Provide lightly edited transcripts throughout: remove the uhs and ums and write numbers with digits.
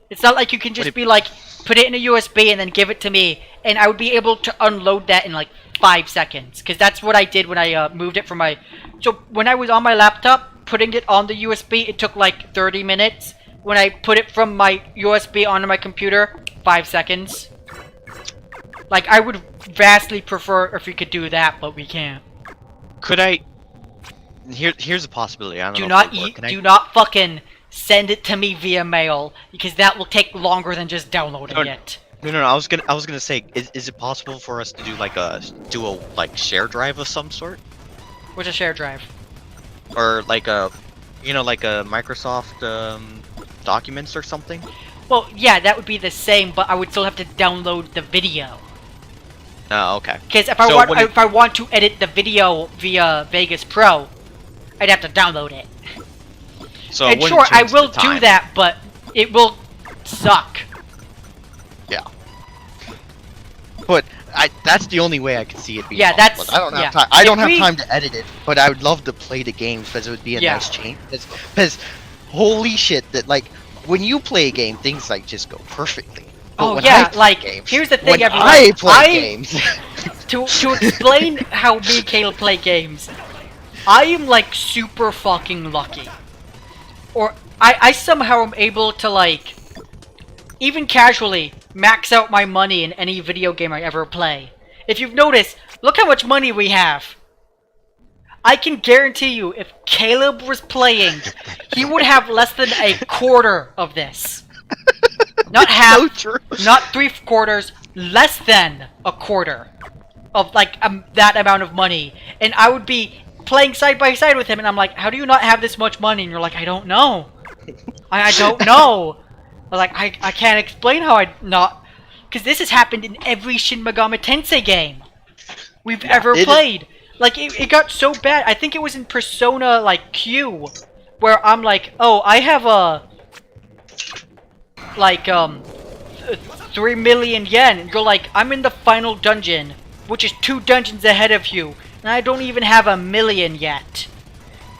It's not like you can just be like, put it in a USB and then give it to me, and I would be able to unload that in like 5 seconds. Because that's what I did when I moved it from my... So when I was on my laptop, putting it on the USB, it took like 30 minutes. When I put it from my USB onto my computer, 5 seconds. Like, I would vastly prefer if we could do that, but we can't. Could I... Here's a possibility. I don't Do know not do not fucking send it to me via mail, because that will take longer than just downloading it. No. I was gonna say, is it possible for us to do like a share drive of some sort, What's a share drive? or like a, like a Microsoft Documents or something? Well, yeah, that would be the same, but I would still have to download the video. Oh, okay. Because if I want to edit the video via Vegas Pro, I'd have to download it. So And sure, I will do that, but it will suck. Yeah. But that's the only way I can see it being. Yeah, possible. that's... I don't have yeah. time. I don't have time to edit it, but I would love to play the games because it would be a Yeah. nice change. Because holy shit, that like when you play a game, things like just go perfectly. But Oh when yeah, I play like, games, here's the thing, when everyone. I play games. To explain how me and Caleb play games, I am like super fucking lucky. Or I somehow am able to like, even casually, max out my money in any video game I ever play. If you've noticed, look how much money we have. I can guarantee you, if Caleb was playing, he would have less than a quarter of this. Not half, So true. not 3/4, less than a quarter of like that amount of money. And I would be playing side by side with him, and I'm like, how do you not have this much money? And you're like, I don't know. I don't know. Like, I can't explain how I not... Because this has happened in every Shin Megami Tensei game we've ever played. Like, it got so bad. I think it was in Persona, like, Q, where I'm like, oh, I have a... like, 3 million yen. And you're like, I'm in the final dungeon, which is 2 dungeons ahead of you, and I don't even have 1 million yet.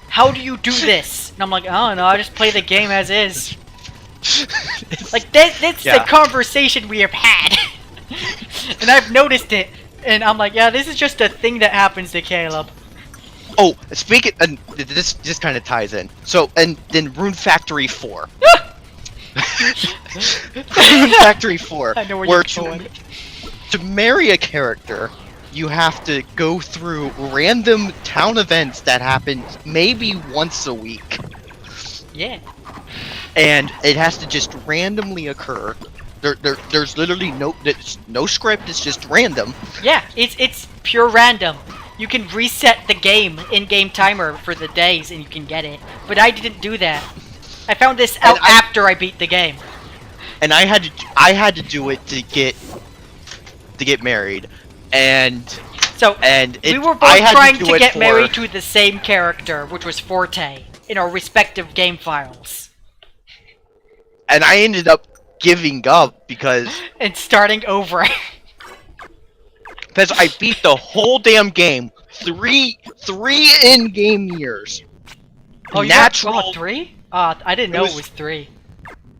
How do you do this? And I'm like, oh no, I just play the game as is. Like, that's the conversation we have had. And I've noticed it, and I'm like, yeah, this is just a thing that happens to Caleb. Oh, speaking, and this just kind of ties in. So, and then Rune Factory 4. Rune Factory 4. I know where where you're going. to marry a character, you have to go through random town events that happen maybe once a week. Yeah. And it has to just randomly occur. There's literally no script, it's just random. Yeah, it's pure random. You can reset the game, in-game timer for the days, and you can get it. But I didn't do that. I found this out after I beat the game. And I had to do it to get married, and we were both trying to get married to the same character, which was Forte, in our respective game files. And I ended up giving up because... and starting over. Because I beat the whole damn game. Three in-game years. Oh, natural... you 3? I didn't know it was 3.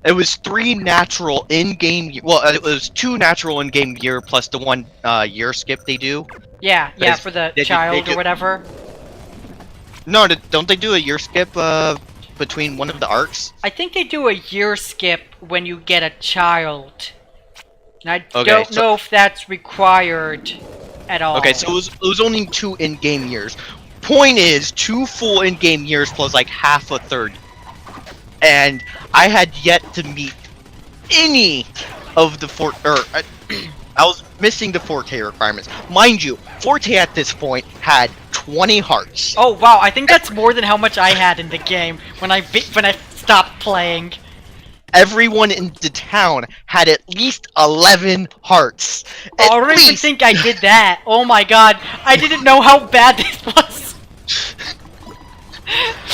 It was 3 natural in-game... Well, it was 2 natural in-game year plus the 1 year skip they do. Yeah, for the child or whatever. No, don't they do a year skip between one of the arcs? I think they do a year skip when you get a child. And I don't know if that's required at all. Okay, so it was only 2 in-game years. Point is, 2 full in-game years plus like half a third. And I had yet to meet any of the I was missing the Forte requirements. Mind you, Forte at this point had 20 hearts. Oh wow, I think that's more than how much I had in the game when I stopped playing. Everyone in the town had at least 11 hearts. Oh, I don't even think I did that. Oh my god, I didn't know how bad this was.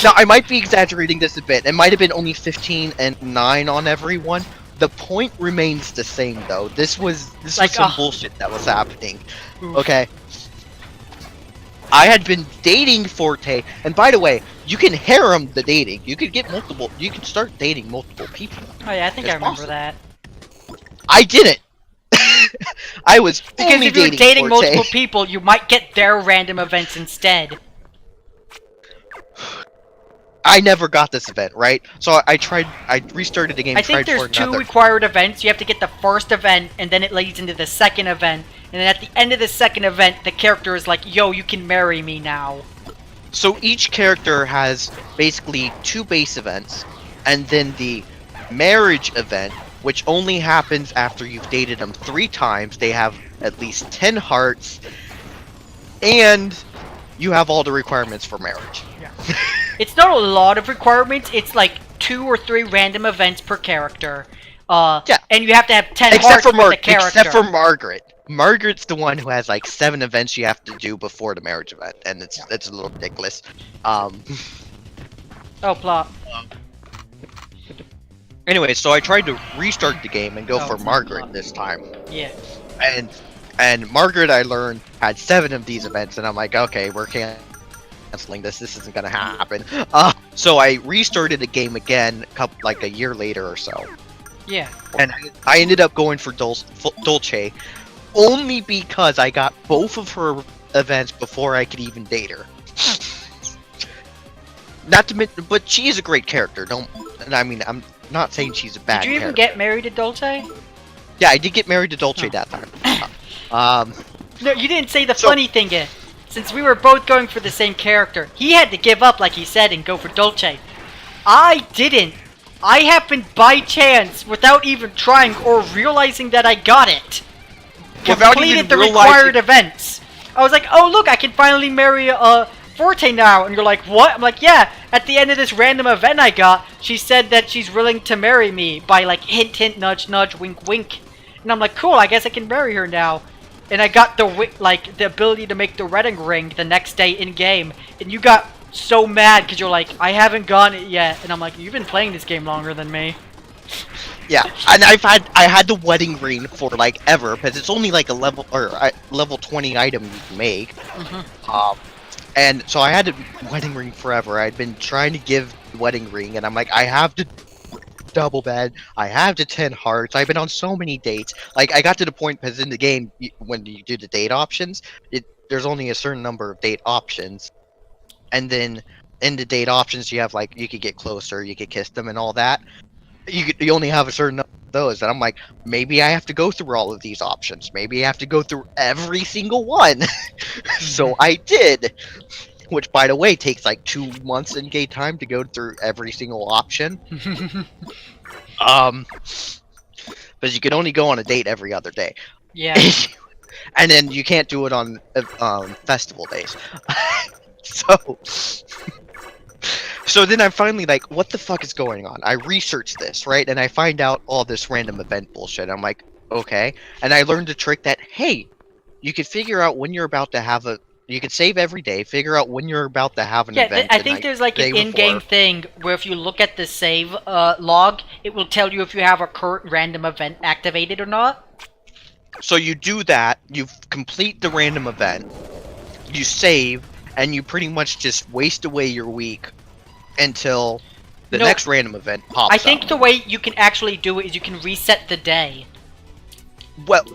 Now, I might be exaggerating this a bit. It might have been only 15 and 9 on everyone. The point remains the same, though. This was some bullshit that was happening. Oof. Okay. I had been dating Forte, and by the way, you can harem the dating. You could get multiple. You can start dating multiple people. Oh yeah, I think It's I remember possible. that. I didn't. I was Because only if you're dating Forte. multiple people, you might get their random events instead. I never got this event, right? So I tried. I restarted the game. I think tried there's for 2 another. required events. You have to get the first event, and then it leads into the second event. And then at the end of the second event, the character is like, yo, you can marry me now. So each character has basically 2 base events, and then the marriage event, which only happens after you've dated them 3 times. They have at least 10 hearts, and you have all the requirements for marriage. Yeah. It's not a lot of requirements. It's like 2 or 3 random events per character. Yeah. And you have to have 10 Except hearts for with the character. except for Margaret. Margaret's the one who has like 7 events you have to do before the marriage event, and it's a little ridiculous. Oh, plot. Anyway, so I tried to restart the game and go Oh, for it's Margaret not. this time, Yeah. and Margaret, I learned, had 7 of these events, and I'm like, okay, we're canceling this. This isn't gonna happen. So I restarted the game again, like a year later or so, Yeah. and I ended up going for Dolce, only because I got both of her events before I could even date her. Not to mention, but she is a great character. I mean, I'm not saying she's a bad Did you even character. get married to Dolce? Yeah, I did get married to Dolce Oh. that time. No, you didn't say the So- funny thing is, since we were both going for the same character, he had to give up, like he said, and go for Dolce. I didn't. I happened by chance, without even trying or realizing that I got it, Without completed even the realizing- required events. I was like, oh look, I can finally marry Forte now. And you're like, what? I'm like, yeah, at the end of this random event I got, she said that she's willing to marry me by like hint hint, nudge nudge, wink wink. And I'm like, cool, I guess I can marry her now. And I got the ability to make the wedding ring the next day in game. And you got so mad because you're like, I haven't gotten it yet. And I'm like, you've been playing this game longer than me. Yeah, and I had the wedding ring for like ever, because it's only like a level level 20 item you can make. And so I had the wedding ring forever. I'd been trying to give the wedding ring, and I'm like, I have the double bed, I have the 10 hearts. I've been on so many dates. Like, I got to the point, because in the game, when you do the date options, there's only a certain number of date options, and then in the date options you have like, you could get closer, you could kiss them and all that. You only have a certain number of those, and I'm like, maybe I have to go through all of these options. Maybe I have to go through every single one. So I did, which, by the way, takes like 2 months in game time to go through every single option. Because you can only go on a date every other day. Yeah. And then you can't do it on festival days. So then I'm finally like, what the fuck is going on? I researched this, right? And I find out all this random event bullshit. I'm like, okay. And I learned a trick that, hey, you can figure out when you're about to have you can save every day, figure out when you're about to have an event. I think there's like an in-game thing where if you look at the save log, it will tell you if you have a current random event activated or not. So you do that, you complete the random event, you save, and you pretty much just waste away your week until the next random event pops I think up. the way you can actually do it is you can reset the day. Well,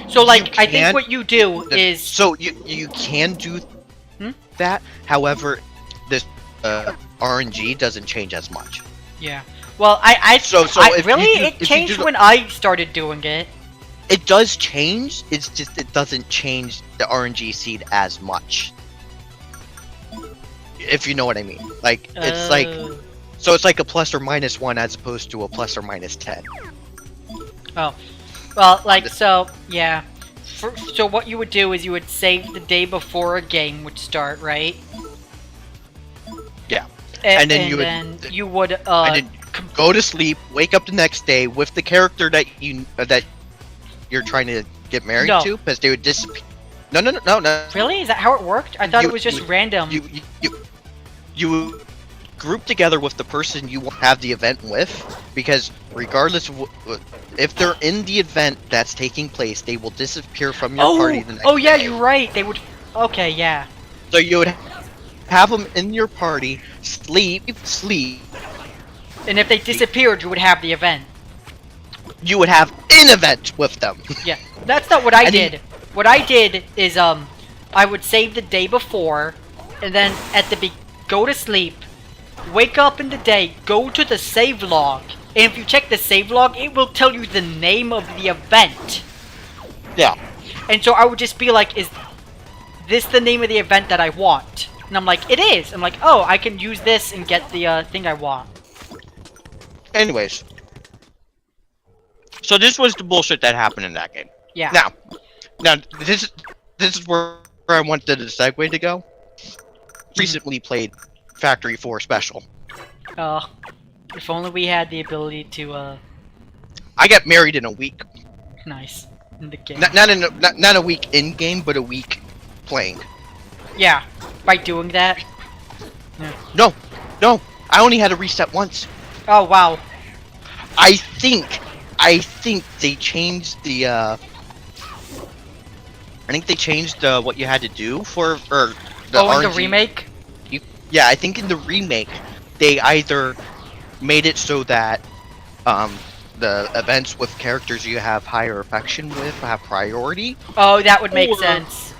So like, I think can- what you do is... So you can do that. However, this RNG doesn't change as much. Yeah. Well, So if you really? do- It if you changed do the- when I started doing it. It does change. It's just it doesn't change the RNG seed as much. If you know what I mean. Like it's like so it's like a plus or minus 1 as opposed to a plus or minus 10. Oh. Well, like, so, yeah. So what you would do is you would save the day before a game would start, right? Yeah. And then you would, and then go to sleep, wake up the next day with the character that you're trying to get married to, because they would disappear. No. Really? Is that how it worked? I thought it was just random. You group together with the person you have the event with, because regardless of if they're in the event that's taking place, they will disappear from your party the next yeah, day. you're right. They would... Okay, yeah. So you would have them in your party, sleep. And if they disappeared, you would have the event. You would have an event with them. Yeah, that's not what I And did. What I did is, I would save the day before, and then go to sleep, wake up in the day, go to the save log, and if you check the save log, it will tell you the name of the event. Yeah. And so I would just be like, is this the name of the event that I want? And I'm like, it is. I'm like, oh, I can use this and get the thing I want. Anyways. So this was the bullshit that happened in that game. Yeah. Now this is where I wanted the segue to go. Recently played Factory 4 Special. If only we had the ability to, I got married in a week. Nice. In the game. Not a week in game, but a week playing. Yeah. By doing that. Yeah. No. I only had to reset once. Oh, wow. I think they changed the I think they changed what you had to do for the in the RNG. remake? Yeah, I think in the remake they either made it so that the events with characters you have higher affection with have priority. Oh, that would make sense.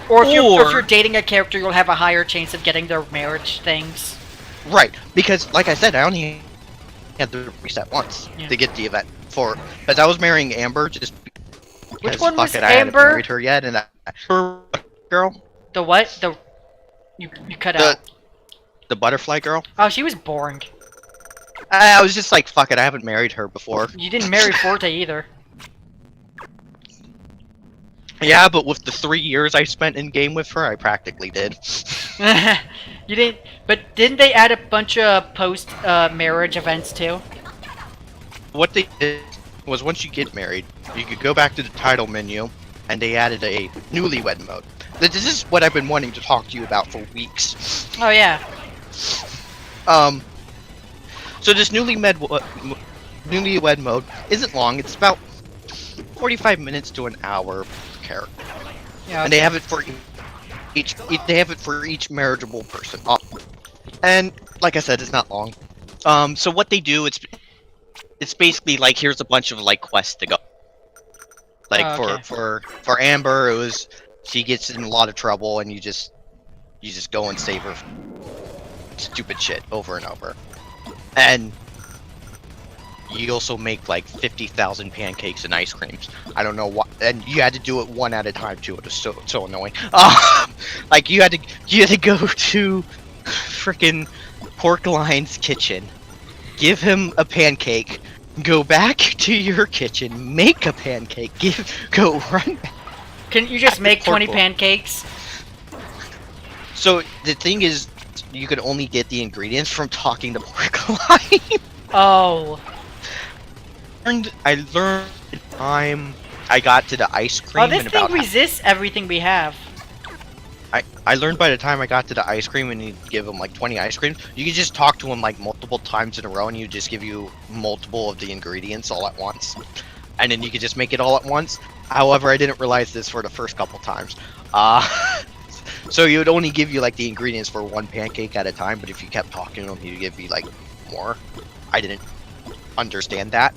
Or if you're dating a character, you'll have a higher chance of getting their marriage things. Right, because like I said, I only had to reset once to get the event because I was marrying Amber just because Which one was I hadn't Amber? married her yet, and her girl. The what? You cut out. The butterfly girl. Oh, she was boring. I was just like, fuck it, I haven't married her before. You didn't marry Forte either. Yeah, but with the 3 years I spent in game with her, I practically did. You didn't, but didn't they add a bunch of post marriage events too? What they did was once you get married, you could go back to the title menu, and they added a newlywed mode. This is what I've been wanting to talk to you about for weeks. Oh yeah. So this newlywed mode isn't long. It's about 45 minutes to an hour per character, Yeah. and they have it for each. They have it for each marriageable person. And like I said, it's not long. So what they do, it's basically like here's a bunch of like quests to go. Like for Amber, it was she gets in a lot of trouble, and you just go and save her stupid shit over and over. And you also make like 50,000 pancakes and ice creams. I don't know what, and you had to do it one at a time too. It was so annoying. Like you had to go to frickin' Porkline's kitchen, give him a pancake, go back to your kitchen, make a pancake, go run back. Can you just make 20 pancakes? So the thing is, you could only get the ingredients from talking to Porkline. Oh. I learned the time I got to the ice cream. Oh, this thing resists everything we have. I learned by the time I got to the ice cream, and you give him like 20 ice creams, you can just talk to him like multiple times in a row, and you just give you multiple of the ingredients all at once, and then you can just make it all at once. However, I didn't realize this for the first couple times. So he would only give you like the ingredients for one pancake at a time, but if you kept talking to him, he'd give you like more. I didn't understand that.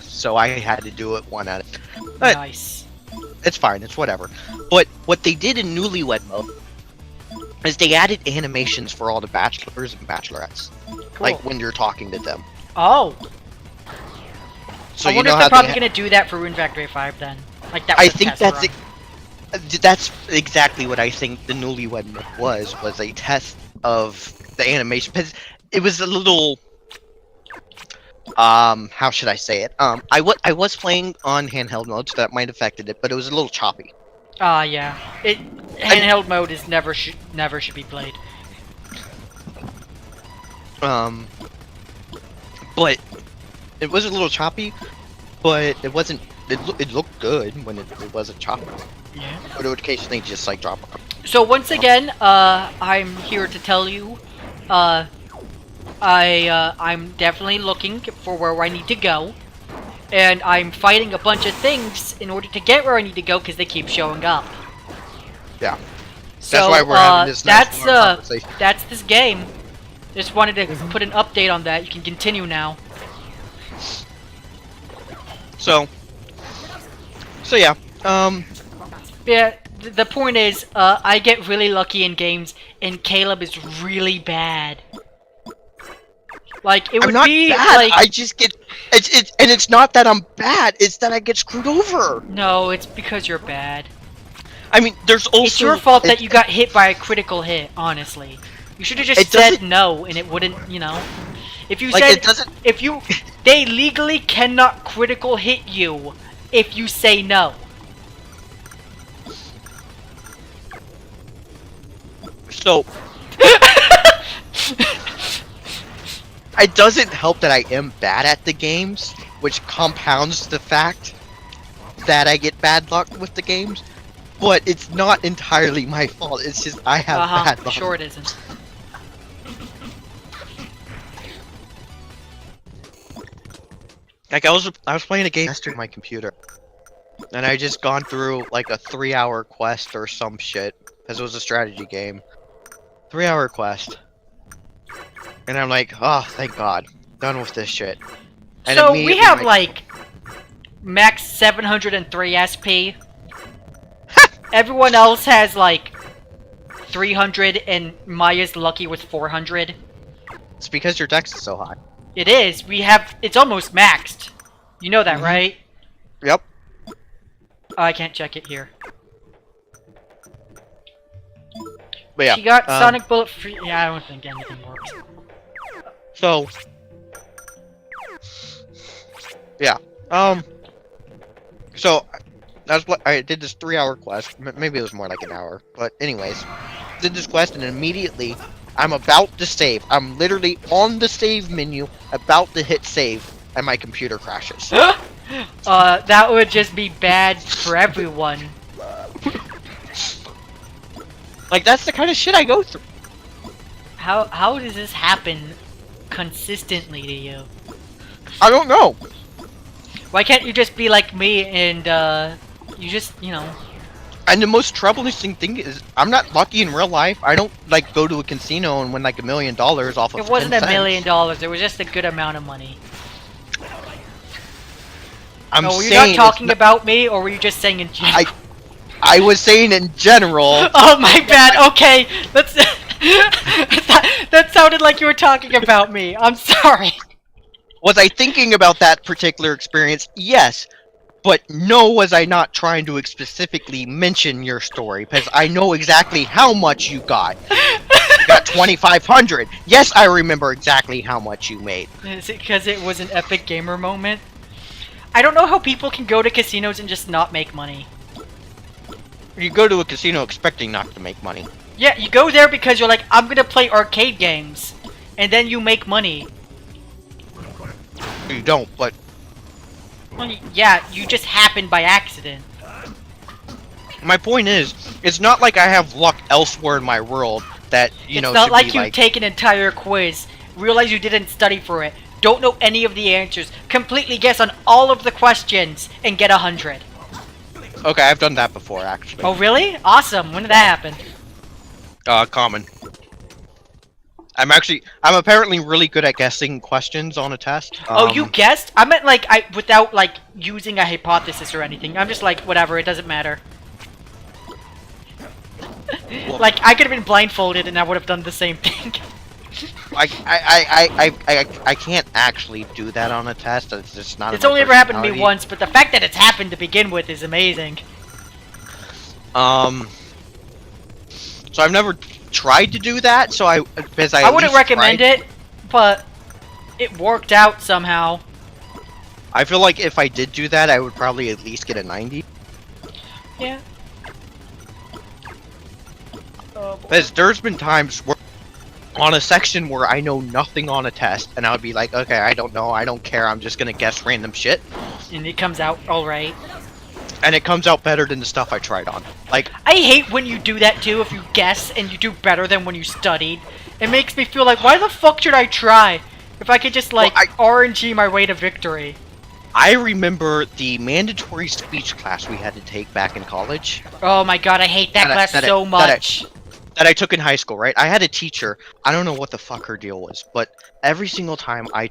So I had to do it one at a time. But Nice. it's fine, it's whatever. But what they did in Newlywed Mode is they added animations for all the bachelors and bachelorettes. Cool. Like when you're talking to them. Oh. So I wonder if they're probably gonna do that for Rune Factory 5 then. Like that. I think that's exactly what I think the Newlywed Mode was a test of the animation. Because it was a little... how should I say it? I was playing on handheld mode, so that might have affected it, but it was a little choppy. Yeah. Handheld mode is never should be played. But it was a little choppy, but it wasn't. It looked good when it wasn't choppy. Yeah. But it would occasionally just like drop. So once again, I'm here to tell you, I'm definitely looking for where I need to go, and I'm fighting a bunch of things in order to get where I need to go because they keep showing up. Yeah. So, That's why we're having this nice long conversation. that's this game. Just wanted to put an update on that. You can continue now. So yeah. Yeah, the point is, I get really lucky in games, and Caleb is really bad. Like, it would I'm not be bad. like... I just get it's not that I'm bad. It's that I get screwed over. No, it's because you're bad. I mean, there's also... It's your fault that you got hit by a critical hit, honestly. You should have just said no, and it wouldn't, you know... If you like, said... it doesn't... If you... They legally cannot critical hit you if you say no. So... It doesn't help that I am bad at the games, which compounds the fact that I get bad luck with the games. But it's not entirely my fault. It's just I have bad luck. Sure it isn't. Like I was playing a game yesterday on my computer, and I just gone through like a 3-hour quest or some shit because it was a strategy game. 3-hour quest, and I'm like, oh, thank God, done with this shit. And so we have like max 703 SP. Everyone else has like 300, and Maya's lucky with 400. It's because your dex is so high. It is. We have. It's almost maxed. You know that, right? Yep. Oh, I can't check it here. But yeah. She got Sonic Bullet free. Yeah, I don't think anything works. So. Yeah. So. That's what I did, this 3-hour quest. Maybe it was more like an hour. But anyways. Did this quest, and immediately I'm about to save. I'm literally on the save menu, about to hit save, and my computer crashes. That would just be bad for everyone. Like, that's the kind of shit I go through. How does this happen consistently to you? I don't know. Why can't you just be like me and, you just, you know... And the most troubling thing is, I'm not lucky in real life. I don't, like, go to a casino and win, like, $1 million off of It wasn't 10 $1 cents. million, it was just a good amount of money. Were you not talking about me, or were you just saying in general? I was saying in general. Oh my bad, okay! That's... that sounded like you were talking about me, I'm sorry. Was I thinking about that particular experience? Yes. But no, was I not trying to specifically mention your story, because I know exactly how much you got. You got 2,500. Yes, I remember exactly how much you made. Is it because it was an epic gamer moment? I don't know how people can go to casinos and just not make money. You go to a casino expecting not to make money. Yeah, you go there because you're like, I'm gonna play arcade games, and then you make money. You don't, but... Well, yeah, you just happened by accident. My point is, it's not like I have luck elsewhere in my world that, you know, it's not should like be you take an entire quiz, realize you didn't study for it, don't know any of the answers, completely guess on all of the questions, and get 100. Okay, I've done that before, actually. Oh, really? Awesome. When did that happen? Common. I'm apparently really good at guessing questions on a test. Oh, you guessed? I meant like, without like using a hypothesis or anything. I'm just like, whatever, it doesn't matter. Like, I could have been blindfolded and I would have done the same thing. I can't actually do that on a test. It's just not. It's only ever happened to me once, but the fact that it's happened to begin with is amazing. So I've never tried to do that, so I wouldn't recommend it, but it worked out somehow. I feel like if I did do that, I would probably at least get a 90. Yeah. Because there's been times where on a section where I know nothing on a test, and I would be like, okay, I don't know, I don't care, I'm just gonna guess random shit. And it comes out alright. And it comes out better than the stuff I tried on. Like, I hate when you do that too, if you guess and you do better than when you studied. It makes me feel like, why the fuck should I try? If I could just, like, RNG my way to victory. I remember the mandatory speech class we had to take back in college. Oh my god, I hate that class so much. That I took in high school, right? I had a teacher. I don't know what the fuck her deal was, but every single time I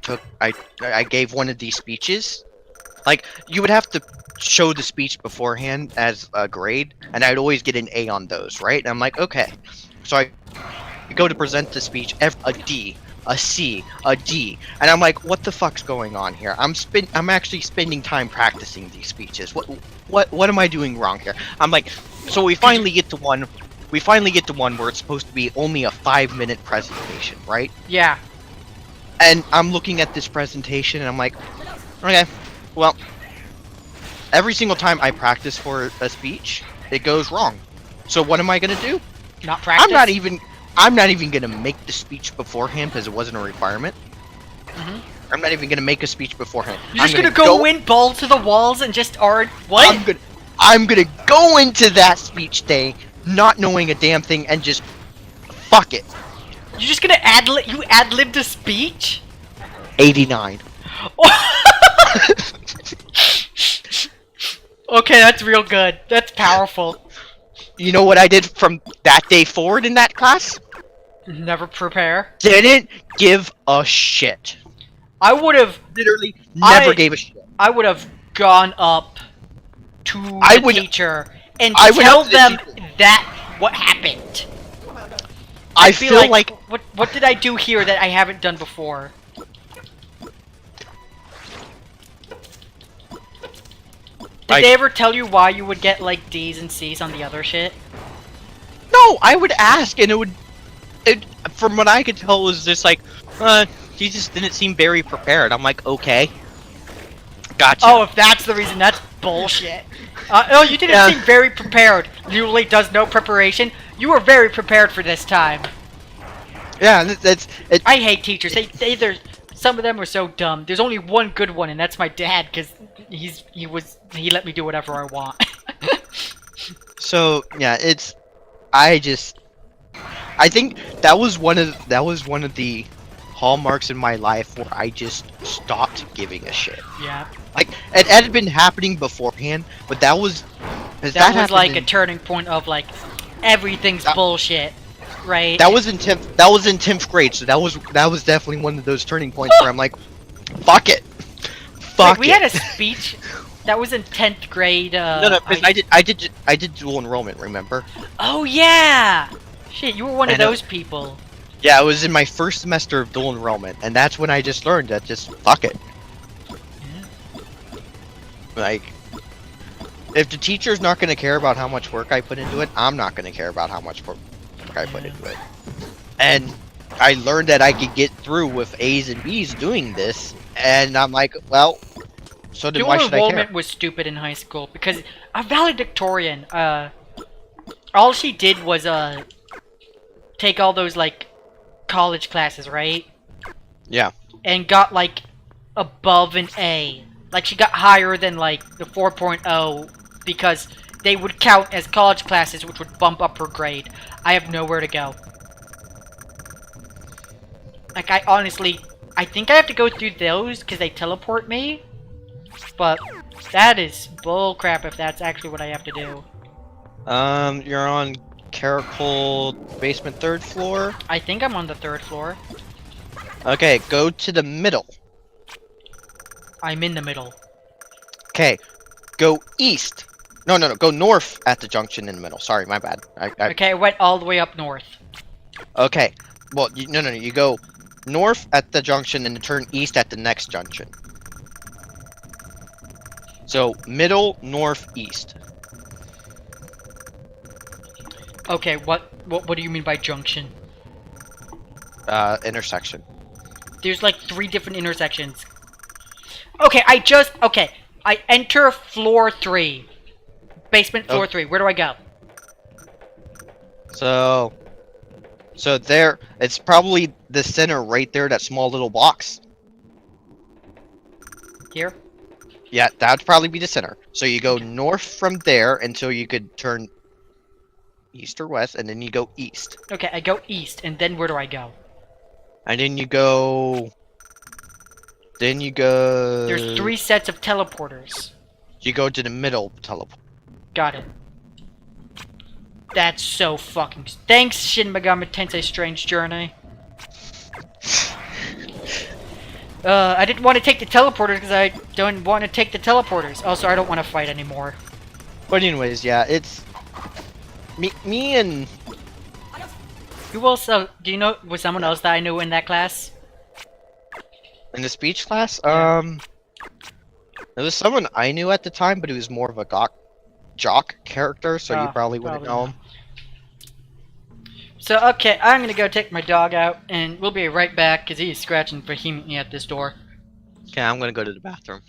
gave one of these speeches, like you would have to show the speech beforehand as a grade, and I'd always get an A on those, right? And I'm like, okay. So I go to present the speech, a D, a C, a D, and I'm like, what the fuck's going on here? I'm actually spending time practicing these speeches. What am I doing wrong here? I'm like, so we finally get to one. We finally get to one where it's supposed to be only a 5-minute presentation, right? Yeah. And I'm looking at this presentation and I'm like, okay, well, every single time I practice for a speech, it goes wrong. So what am I gonna do? Not practice? I'm not even gonna make the speech beforehand because it wasn't a requirement. I'm not even gonna make a speech beforehand. You're just gonna go in, ball to the walls, and just what? I'm gonna go into that speech day not knowing a damn thing and just fuck it. You're just gonna ad-libbed a speech? 89. Okay, that's real good. That's powerful. You know what I did from that day forward in that class? Never prepare. Didn't give a shit. I would have literally never gave a shit. I would have gone up to the teacher and tell them that what happened. I feel like what did I do here that I haven't done before? Did they ever tell you why you would get like D's and C's on the other shit? No, I would ask and from what I could tell was just like, he just didn't seem very prepared. I'm like, okay. Gotcha. Oh, if that's the reason, that's bullshit. Oh, you didn't seem very prepared. Usually does no preparation. You were very prepared for this time. Yeah, I hate teachers. Some of them are so dumb. There's only one good one, and that's my dad, because he let me do whatever I want. So yeah, I think that was one of the hallmarks in my life where I just stopped giving a shit. Yeah. Like it had been happening beforehand, but that was like a turning point of like everything's bullshit, right? That was in 10th grade, so that was definitely one of those turning points where I'm like, fuck it. Fuck we had a speech that was in 10th grade. No, because I did dual enrollment, remember? Oh yeah. Shit, you were one of those people. Yeah, it was in my first semester of dual enrollment, and that's when I just learned that just fuck it. Yeah. Like, if the teacher's not gonna care about how much work I put into it, I'm not gonna care about how much work I put into it. And I learned that I could get through with A's and B's doing this, and I'm like, well, so then why should I care? Dual enrollment was stupid in high school because a valedictorian, all she did was take all those like college classes, right? Yeah. And got like above an A. Like she got higher than like the 4.0 because they would count as college classes, which would bump up her grade. I have nowhere to go. Like I think I have to go through those because they teleport me. But that is bullcrap if that's actually what I have to do. You're on Caracol basement 3rd floor? I think I'm on the 3rd floor. Okay, go to the middle. I'm in the middle. Okay, go east. No, go north at the junction in the middle. Sorry, my bad. Okay, I went all the way up north. Okay, well, no, you go north at the junction and turn east at the next junction. So, middle, north, east. Okay, what do you mean by junction? Intersection. There's like 3 different intersections. Okay, I enter floor 3. Basement floor 3. Where do I go? So there, it's probably the center right there, that small little box. Here? Yeah, that'd probably be the center. So you go north from there until you could turn east or west, and then you go east. Okay, I go east, and then where do I go? And then you go Then you go. There's 3 sets of teleporters. You go to the middle teleport. Got it. That's so fucking... Thanks, Shin Megami Tensei Strange Journey. I didn't want to take the teleporters because I don't want to take the teleporters. Also, I don't want to fight anymore. But anyways, yeah, it's... Me and... Who else, do you know, was someone else that I knew in that class? In the speech class? Yeah. There was someone I knew at the time, but he was more of a jock character, so you probably wouldn't know him. So, okay, I'm gonna go take my dog out, and we'll be right back, because he's scratching vehemently at this door. Okay, I'm gonna go to the bathroom.